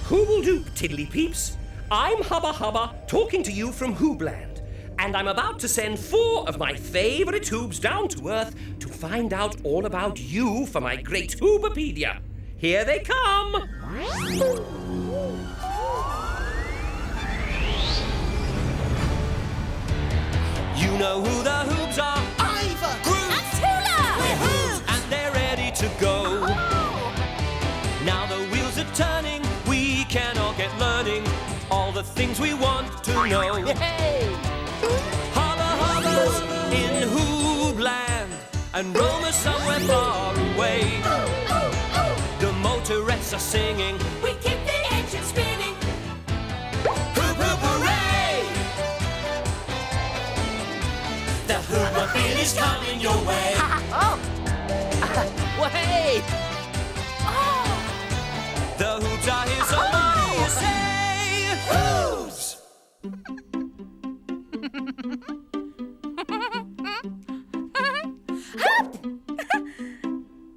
Who will do, tiddly-peeps? I'm Hubba Hubba, talking to you from Hoobland, and I'm about to send 4 of my favourite Hoobs down to Earth to find out all about you for my great Hoobopedia. Here they come! You know who the Hoobs are? Iver! Groove! And Tula! We're Hoobs! And they're ready to go. Now the wheels are turning, we can all get learning all the things we want to know. Hey! Hubba Hubba's in Hoobland, and Roma somewhere far away. The motorettes are singing, we keep the engine spinning. Hoop hoop hooray! The Hoobmobile is coming your way. Way! The Hoobs are here, so what do you say? Hoobs!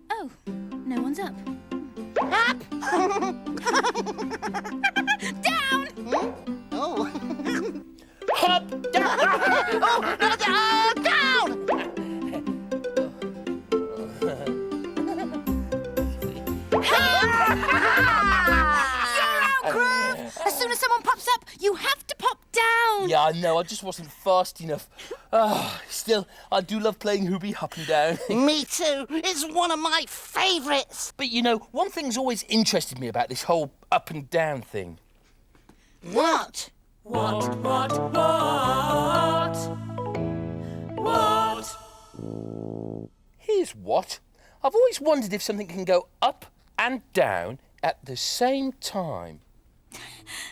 Oh, no one's up. Up! Down! Oh. Hop down! Oh, no, down! As soon as someone pops up, you have to pop down. Yeah, I know. I just wasn't fast enough. Still, I do love playing Hoobie up and down. Me too. It's one of my favourites. But, you know, one thing's always interested me about this whole up and down thing. What? Here's what. I've always wondered if something can go up and down at the same time.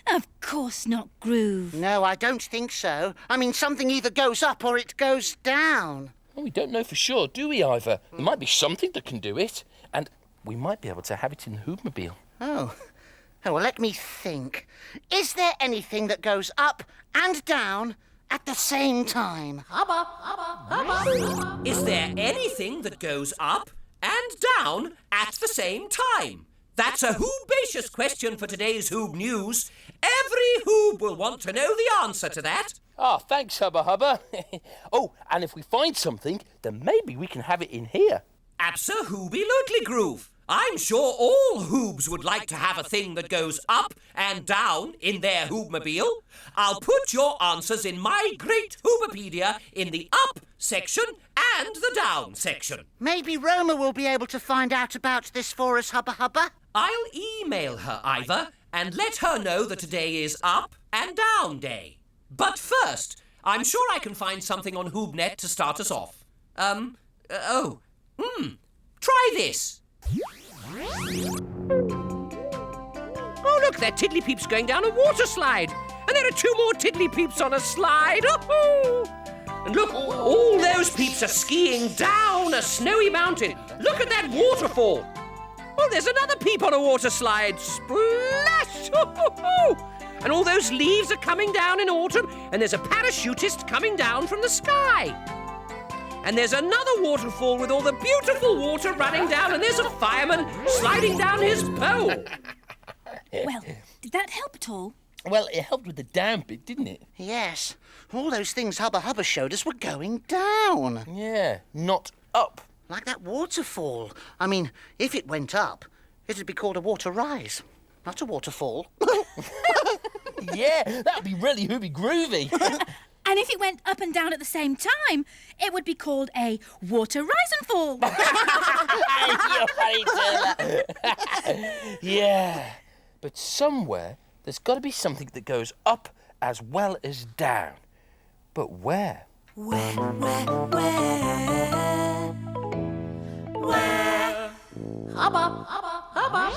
Of course not, Groove. No, I don't think so. I mean, something either goes up or it goes down. Well, we don't know for sure, do we, Iver? There might be something that can do it, and we might be able to have it in the Hoobmobile. Oh, well, let me think. Is there anything that goes up and down at the same time? Hubba, hubba, hubba. Is there anything that goes up and down at the same time? That's a Hoobacious question for today's Hoob News. Every Hoob will want to know the answer to that. Thanks, Hubba Hubba. Oh, and if we find something, then maybe we can have it in here. Abso-hoobie-lutely, Groove. I'm sure all Hoobs would like to have a thing that goes up and down in their Hoobmobile. I'll put your answers in my great Hoobopedia in the up section and the down section. Maybe Roma will be able to find out about this for us, Hubba Hubba. I'll email her, Iver, and let her know that today is up and down day. But first, I'm sure I can find something on HoobNet to start us off. Try this. Oh, look, there are tiddly peeps going down a water slide. And there are 2 more tiddly peeps on a slide. Oh-hoo! And look, all those peeps are skiing down a snowy mountain. Look at that waterfall. Oh, there's another peep on a water slide. Splash! Oh-hoo-hoo! And all those leaves are coming down in autumn, and there's a parachutist coming down from the sky. And there's another waterfall with all the beautiful water running down, and there's a fireman sliding down his pole. Well, did that help at all? Well, it helped with the down bit, didn't it? Yes, all those things Hubba Hubba showed us were going down. Yeah, not up. Like that waterfall. I mean, if it went up, it'd be called a water rise, not a waterfall. Yeah, that'd be really Hoobie groovy. And if it went up and down at the same time, it would be called a water rise and fall. You're funny, Tula. Yeah, but somewhere there's got to be something that goes up as well as down. But where? Where? Hubba, hubba, hubba,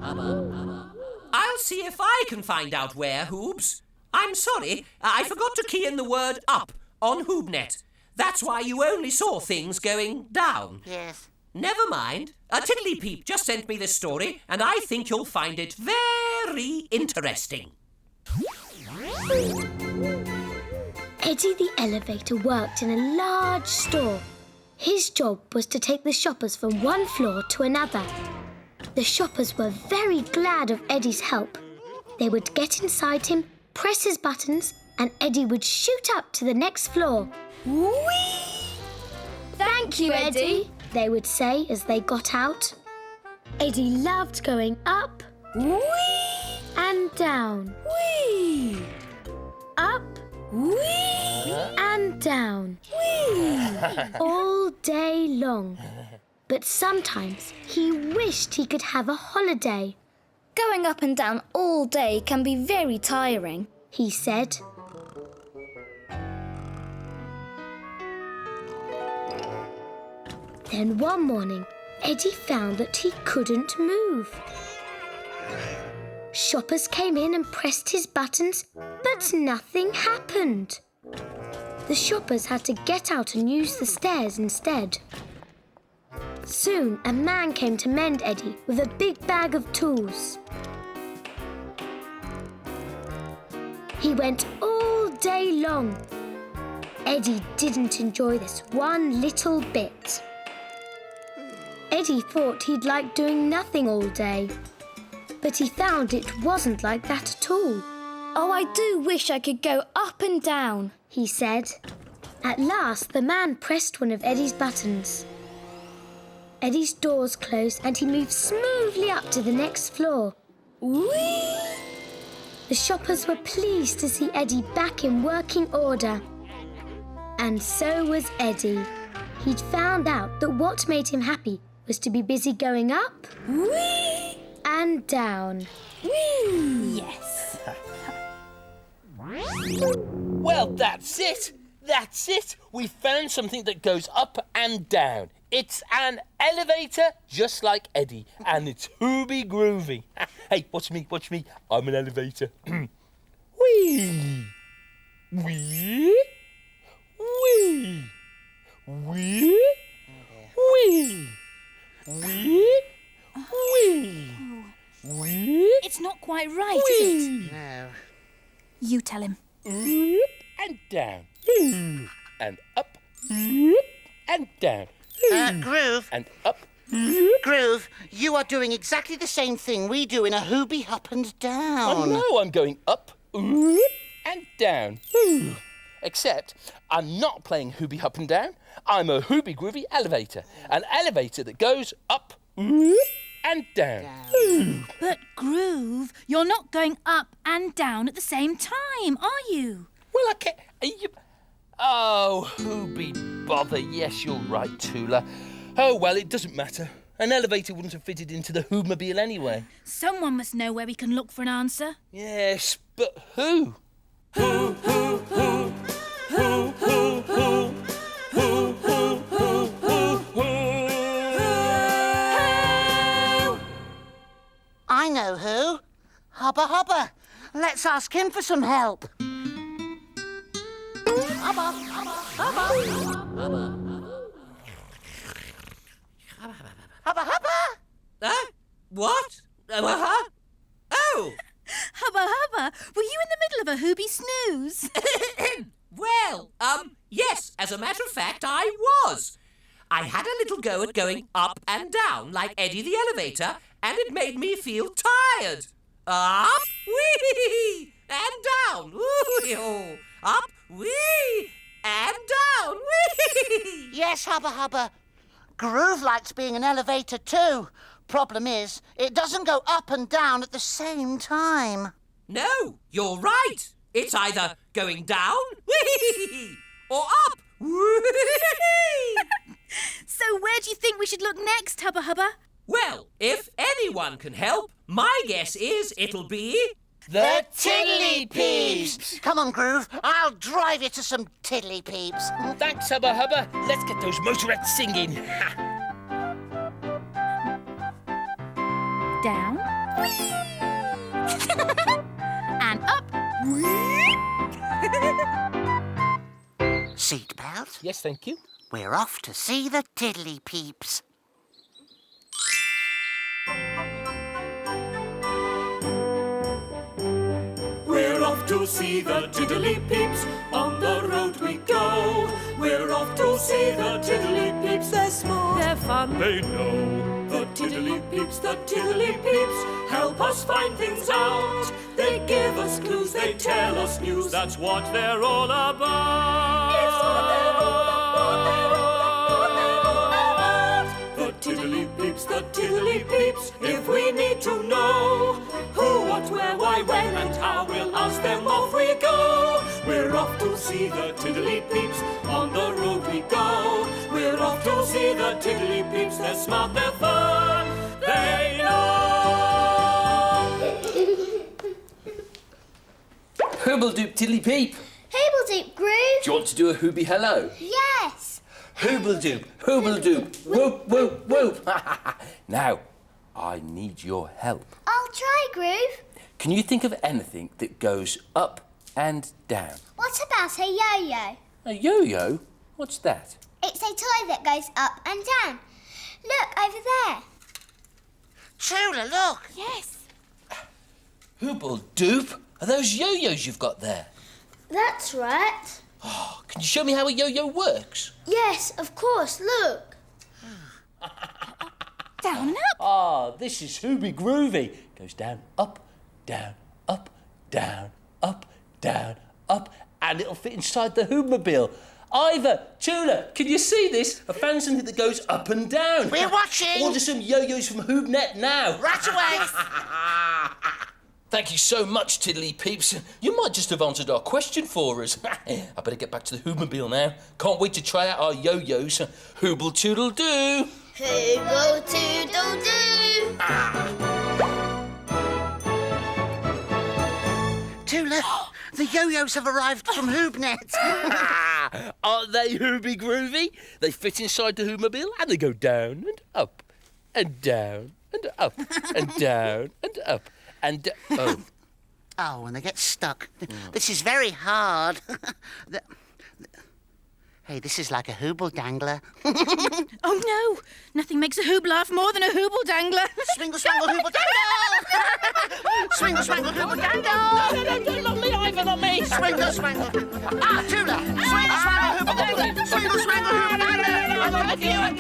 hubba. I'll see if I can find out where, Hoobs. I'm sorry, I forgot to key in the word up on HoobNet. That's why you only saw things going down. Yes. Never mind. A tiddly peep just sent me this story, and I think you'll find it very interesting. Eddie the elevator worked in a large store. His job was to take the shoppers from one floor to another. The shoppers were very glad of Eddie's help. They would get inside him, press his buttons, and Eddie would shoot up to the next floor. Whee! Thank you, Eddie, they would say as they got out. Eddie loved going up, Whee! and down, Whee! up, Whee! and down, all day long. But sometimes he wished he could have a holiday. Going up and down all day can be very tiring, He said. Then one morning, Eddie found that he couldn't move. Shoppers came in and pressed his buttons, but nothing happened. The shoppers had to get out and use the stairs instead. Soon, a man came to mend Eddie with a big bag of tools. He went all day long. Eddie didn't enjoy this one little bit. Eddie thought he'd like doing nothing all day, but he found it wasn't like that at all. Oh, I do wish I could go up and down, he said. At last, the man pressed one of Eddie's buttons. Eddie's doors closed and he moved smoothly up to the next floor. Whee! The shoppers were pleased to see Eddie back in working order. And so was Eddie. He'd found out that what made him happy was to be busy going up, Whee! and down. Whee! Yes. Well, that's it. That's it. We found something that goes up and down. It's an elevator just like Eddie, and it's hooby groovy. Hey, watch me, watch me. I'm an elevator. Whee! Whee! Whee! Whee! Whee! Whee! Whee! Whee! It's not quite right, is it? No. You tell him. And down. And up. And down. Groove, And up. Groove, you are doing exactly the same thing we do in a Hoobie up and down. Oh no, I'm going up and down. Except I'm not playing Hoobie up and down. I'm a Hoobie groovy elevator. An elevator that goes up and down. But Groove, you're not going up and down at the same time, are you? Well, I can't... Oh, Hoobie bother. Yes, you're right, Tula. Oh, well, it doesn't matter. An elevator wouldn't have fitted into the Hoobmobile anyway. Someone must know where we can look for an answer. Yes, but who? I know who. Hubba Hubba. Let's ask him for some help. Hubba, Hubba, Hubba. Hubba Hubba. What? Oh! Hubba Hubba, were you in the middle of a Hoobie snooze? Well, yes, as a matter of fact, I was. I had a little go at going up and down like Eddie the elevator, and it made me feel tired. Up, wee, and down, wee, up, wee, and down, wee. Yes, Hubba Hubba. Groove likes being an elevator too. Problem is, it doesn't go up and down at the same time. No, you're right. It's either going down, wee, or up, wee. So where do you think we should look next, Hubba Hubba? Well, if anyone can help, my guess is it'll be... The Tiddly Peeps! Come on, Groove. I'll drive you to some Tiddly Peeps. Thanks, Hubba Hubba. Let's get those motorettes singing. Down. And up. Seatbelt. Yes, thank you. We're off to see the Tiddly Peeps. We're off to see the Tiddly Peeps, on the road we go. We're off to see the Tiddly Peeps, they're smart, they're fun, they know. The tiddly peeps, help us find things out. They give us clues, they tell us news, that's what they're all about. It's what they're all about. The tiddly peeps, if we need to know who, what, where, why, when and how, we'll ask them, off we go. We're off to see the tiddly peeps, on the road we go. We're off to see the tiddly peeps, they're smart, they're fun, they know. Hoobledoop tiddly peep. Hoobledoop, Groove. Do you want to do a Hoobie hello? Yes. Hoobledoop, hoobledoop, whoop, whoop, whoop. Now, I need your help. I'll try, Groove. Can you think of anything that goes up and down? What about a yo-yo? A yo-yo? What's that? It's a toy that goes up and down. Look, over there. Tula, look. Yes. Hoobledoop? Are those yo-yos you've got there? That's right. Oh, can you show me how a yo-yo works? Yes, of course, look. Down and up. Ah, this is Hoobie Groovy. Goes down, up, down, up, down, up, down, up, and it'll fit inside the Hoobmobile. Iver, Tula, can you see this? I found something that goes up and down. We're watching. Order some yo-yos from Hoobnet now. Right away. Thank you so much, Tiddly Peeps. You might just have answered our question for us. I better get back to the Hoobmobile now. Can't wait to try out our yo-yos. Hooble Tootle do. Hooble Toodle Doo. Tula, the yo-yos have arrived from Hoobnet. Aren't they Hoobie Groovy? They fit inside the Hoobmobile and they go down and up and down and up and down and up and oh. Oh, and they get stuck. This is very hard. Hey, this is like a hooble dangler. Oh no! Nothing makes a hoob laugh more than a hooble dangler. Swingle, swangle, hooble dangle! Swingle, swangle, hooble dangle! No, not me, Iver, not me. Swingle, swangle. Ah, Tula! Swingle, swangle, hooble dangle! Swingle, swangle,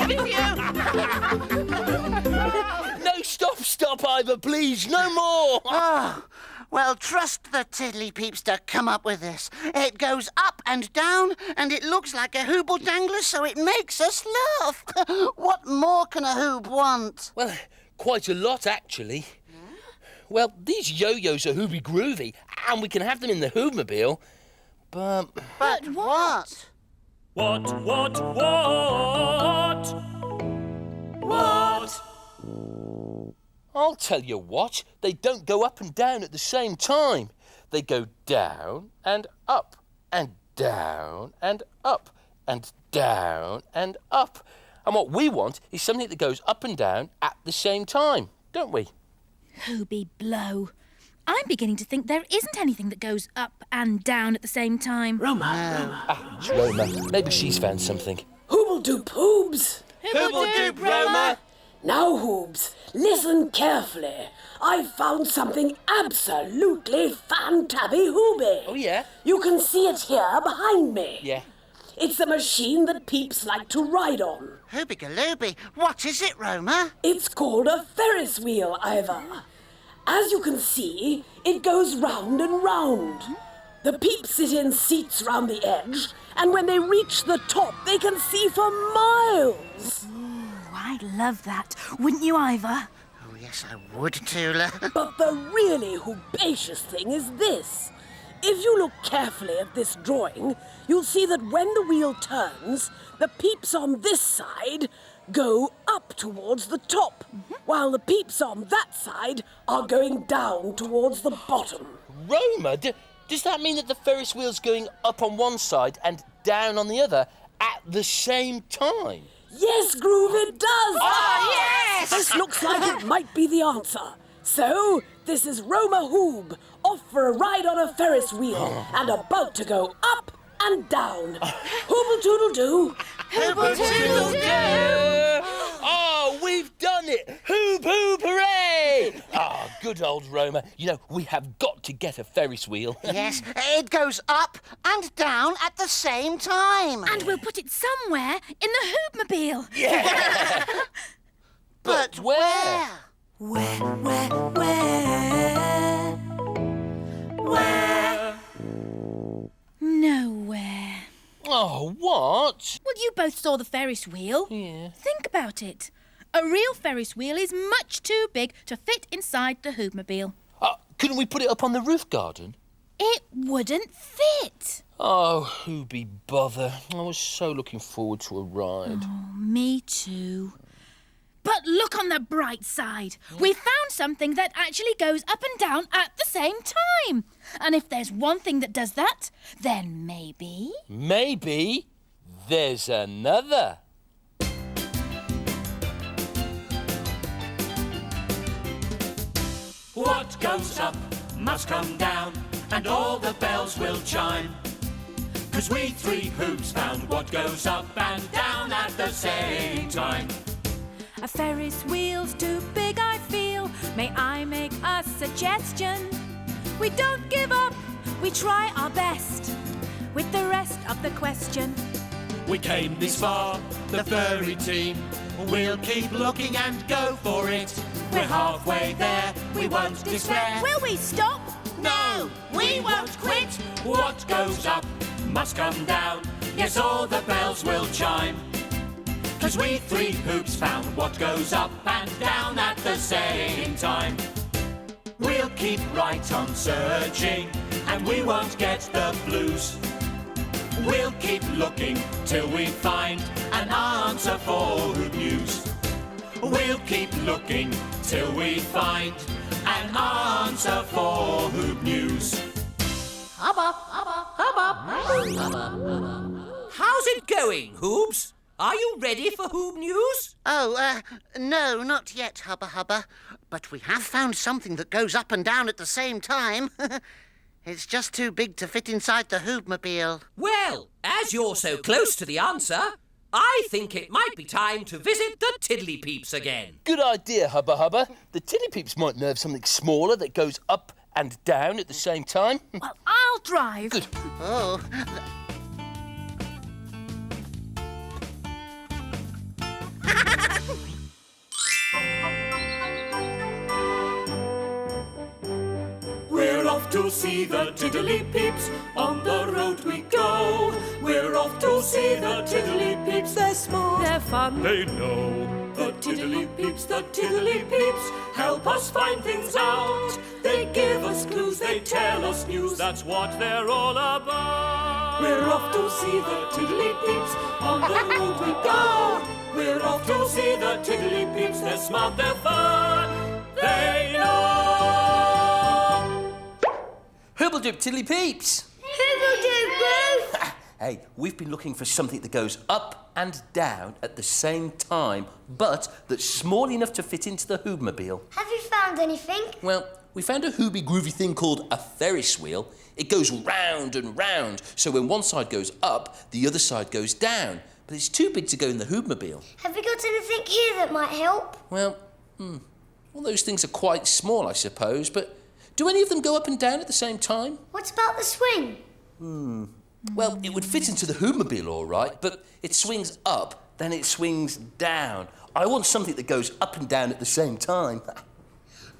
hooble dangle! No, stop, Iver, please, no more. Oh, well, trust the tiddly peeps to come up with this. It goes up and down, and it looks like a hooble dangler, so it makes us laugh. What more can a hoob want? Well, quite a lot, actually. Well, these yo-yos are Hoobie Groovy, and we can have them in the Hoobmobile, but... But what? What? I'll tell you what, they don't go up and down at the same time. They go down and up, and down and up, and down and up. And what we want is something that goes up and down at the same time, don't we? Hoobie blow. I'm beginning to think there isn't anything that goes up and down at the same time. It's Roma. Maybe she's found something. Hoobledoop Hoobs. Hoobledoop, Roma. Now, Hoobs, listen carefully. I've found something absolutely fantabby-hooby. Oh, yeah? You can see it here behind me. Yeah. It's a machine that peeps like to ride on. Hooby-galooby, what is it, Roma? It's called a Ferris wheel, Iver. As you can see, it goes round and round. The peeps sit in seats round the edge, and when they reach the top, they can see for miles. I'd love that. Wouldn't you, Iver? Oh, yes, I would, Tula. But the really hoobacious thing is this. If you look carefully at this drawing, you'll see that when the wheel turns, the peeps on this side go up towards the top, while the peeps on that side are going down towards the bottom. Roma, does that mean that the Ferris wheel's going up on one side and down on the other at the same time? Yes, Groove, it does! Oh, yes! This looks like it might be the answer. So, this is Roma Hoob, off for a ride on a Ferris wheel, and about to go up and down. Hooble-toodle-doo! Hooble-toodle-doo! Oh, we've done it! Hoob, hoob, hooray! Ah, good old Roma. You know, we have got to get a Ferris wheel. Yes, it goes up and down at the same time. And we'll put it somewhere in the Hoobmobile. Yeah! But where? Where? Nowhere. Oh, what? Well, you both saw the Ferris wheel. Yeah. Think about it. A real Ferris wheel is much too big to fit inside the Hoobmobile. Couldn't we put it up on the roof garden? It wouldn't fit. Oh, who be bother. I was so looking forward to a ride. Oh, me too. But look on the bright side. We found something that actually goes up and down at the same time. And if there's one thing that does that, then maybe... Maybe there's another. What goes up must come down, and all the bells will chime. 'Cause we three Hoobs found what goes up and down at the same time. A Ferris wheel's too big, I feel. May I make a suggestion? We don't give up, we try our best with the rest of the question. We came this far, the furry team. We'll keep looking and go for it. We're halfway there, we won't despair. Will we stop? No, we won't quit. What goes up must come down. Yes, all the bells will chime. 'Cause we three Hoobs found what goes up and down at the same time. We'll keep right on searching, and we won't get the blues. We'll keep looking till we find an answer for Hoob News. We'll keep looking till we find an answer for Hoob News. Hubba, hubba, hubba, hubba. How's it going, Hoobs? Are you ready for Hoob News? Oh, no, not yet, Hubba Hubba. But we have found something that goes up and down at the same time. It's just too big to fit inside the Hoobmobile. Well, as you're so close to the answer, I think it might be time to visit the Tiddly Peeps again. Good idea, Hubba Hubba. The Tiddly Peeps might know of something smaller that goes up and down at the same time. Well, I'll drive. Good. Oh, We're off to see the Tiddly Peeps, on the road we go. We're off to see the Tiddly Peeps, they're smart, They're fun. they know. The Tiddly Peeps, help us find things out. They give us clues, they tell us news, that's what they're all about. We're off to see the Tiddly Peeps, on the road we go. We're off to see the Tiddly Peeps, they're smart, they're fun, they know. Hoobledoop Tiddly Peeps! Hoobledoop, Hey, we've been looking for something that goes up and down at the same time, but that's small enough to fit into the Hoobmobile. have you found anything? Well, we found a hooby groovy thing called a Ferris wheel. It goes round and round, so when one side goes up, the other side goes down. But it's too big to go in the Hoobmobile. Have you got anything here that might help? Well, all those things are quite small, I suppose, but do any of them go up and down at the same time? What about the swing? Well, it would fit into the Hoobmobile all right, but it swings up, then it swings down. I want something that goes up and down at the same time.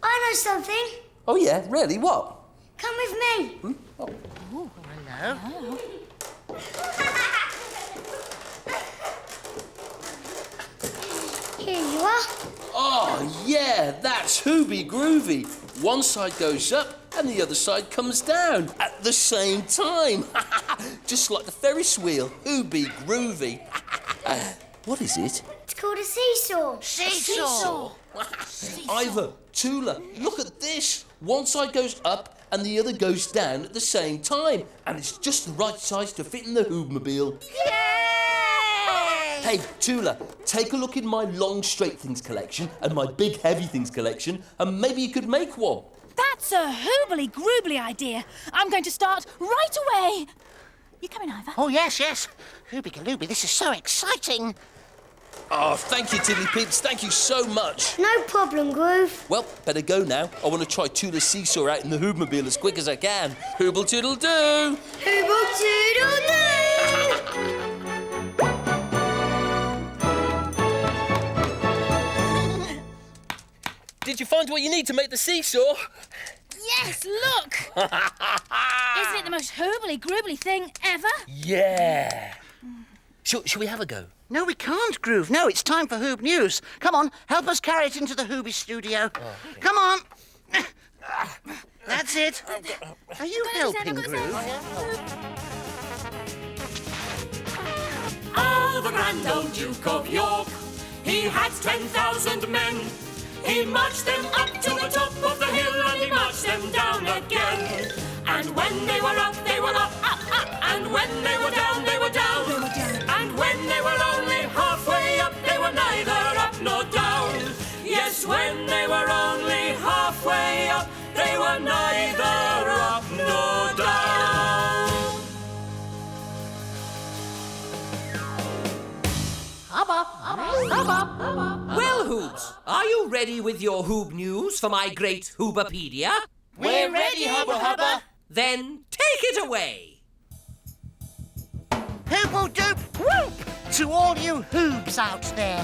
I know something. Oh yeah, really? What? Come with me. hello. Here you are. Oh yeah, that's Hooby Groovy. One side goes up and the other side comes down at the same time. Just like the Ferris wheel. Hooby Groovy. What is it? It's called a seesaw. Seesaw. Iver, Tula, look at this. One side goes up and the other goes down at the same time. And it's just the right size to fit in the Hoobmobile. Hey, Tula, take a look in my long straight things collection and my big heavy things collection, and maybe you could make one. That's a hoobly groobly idea. I'm going to start right away. You coming, Iver? Oh, yes, yes. Hooby-galooby, this is so exciting. Oh, thank you, Tiddly Peeps. Thank you so much. No problem, Groove. Well, better go now. I want to try Tula's seesaw out in the Hoobmobile as quick as I can. Hooble-toodle-doo! Hooble-toodle-doo! did you find what you need to make the seesaw? Yes, look! Isn't it the most hoobly-groobly thing ever? Yeah. Should we have a go? No, we can't, Groove. No, it's time for Hoob News. Come on, help us carry it into the Hoobie studio. Oh, okay. Come on. That's it. Are you helping, Groove? Oh, the grand old Duke of York, he had 10,000 men. He marched them up to the top of the hill and he marched them down again. And when they were up, up. And when they were down, they were down. And when they were only halfway up, they were neither up nor down. Yes, when they were only halfway up, they were neither up nor down. Hubba, hubba, hubba, hubba. Well, Hoobs, are you ready with your Hoob News for my great Hoobapedia? We're ready, Hubba Hubba. Then take it away. Hooble-doop whoop to all you Hoobs out there.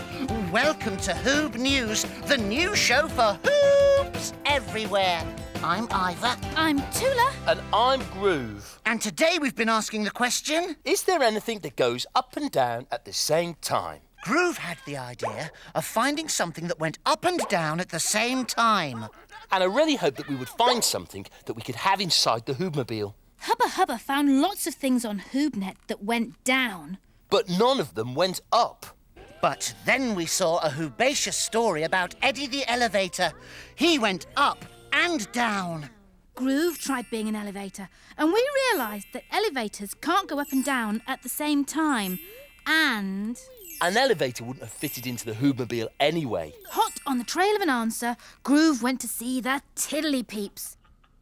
Welcome to Hoob News, the new show for Hoobs everywhere. I'm Iver. I'm Tula. And I'm Groove. And today we've been asking the question... Is there anything that goes up and down at the same time? Groove had the idea of finding something that went up and down at the same time. And I really hoped that we would find something that we could have inside the Hoobmobile. Hubba Hubba found lots of things on HoobNet that went down. But none of them went up. But then we saw a Hoobacious story about Eddie the elevator. He went up and down. Groove tried being an elevator, and we realised that elevators can't go up and down at the same time. And... an elevator wouldn't have fitted into the Hoobmobile anyway. hot on the trail of an answer, Groove went to see the Tiddly Peeps.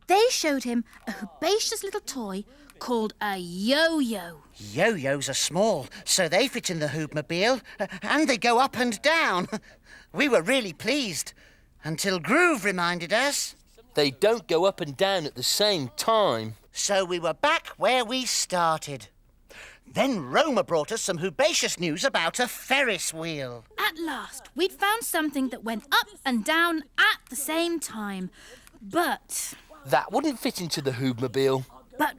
They showed him a Hoobacious little toy called a yo-yo. Yo-yos are small, so they fit in the Hoobmobile, and they go up and down. We were really pleased, until Groove reminded us. They don't go up and down at the same time. So we were back where we started. Then Roma brought us some Hoobacious news about a Ferris wheel. At last, we'd found something that went up and down at the same time. But That wouldn't fit into the Hoobmobile.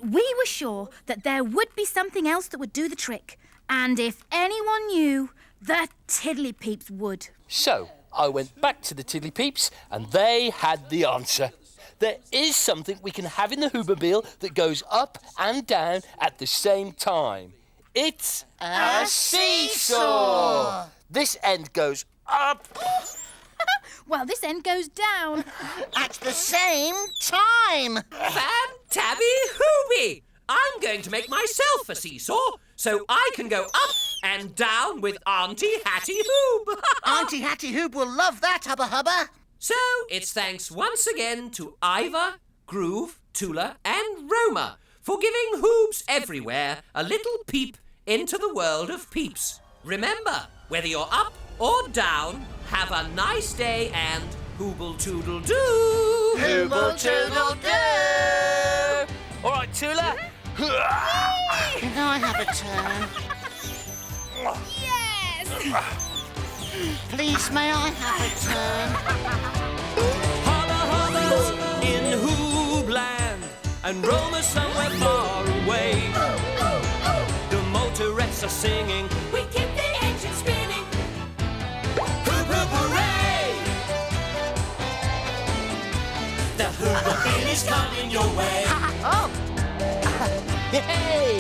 we were sure that there would be something else that would do the trick. And if anyone knew, the Tiddly Peeps would. So I went back to the Tiddly Peeps and they had the answer. There is something we can have in the Hoobmobile that goes up and down at the same time. It's a seesaw. This end goes up. Well, this end goes down. At the same time. Fan-tabby-hooby! I'm going to make myself a seesaw so I can go up and down with Auntie Hattie Hoob. Auntie Hattie Hoob will love that, Hubba Hubba. So it's thanks once again to Iver, Groove, Tula and Roma for giving Hoobs everywhere a little peep into the world of peeps. Remember, whether you're up or down, have a nice day and hooble-toodle-doo. Hooble-toodle-doo. All right, Tula. Can I have a turn? Yes! Please, may I have a turn? Hubba Hubba's in Hoobland and Roma somewhere far away. The motorettes are singing, We keep the engine spinning. hoop hoop hooray! The Hoobmobile is coming your way. Oh! Hey!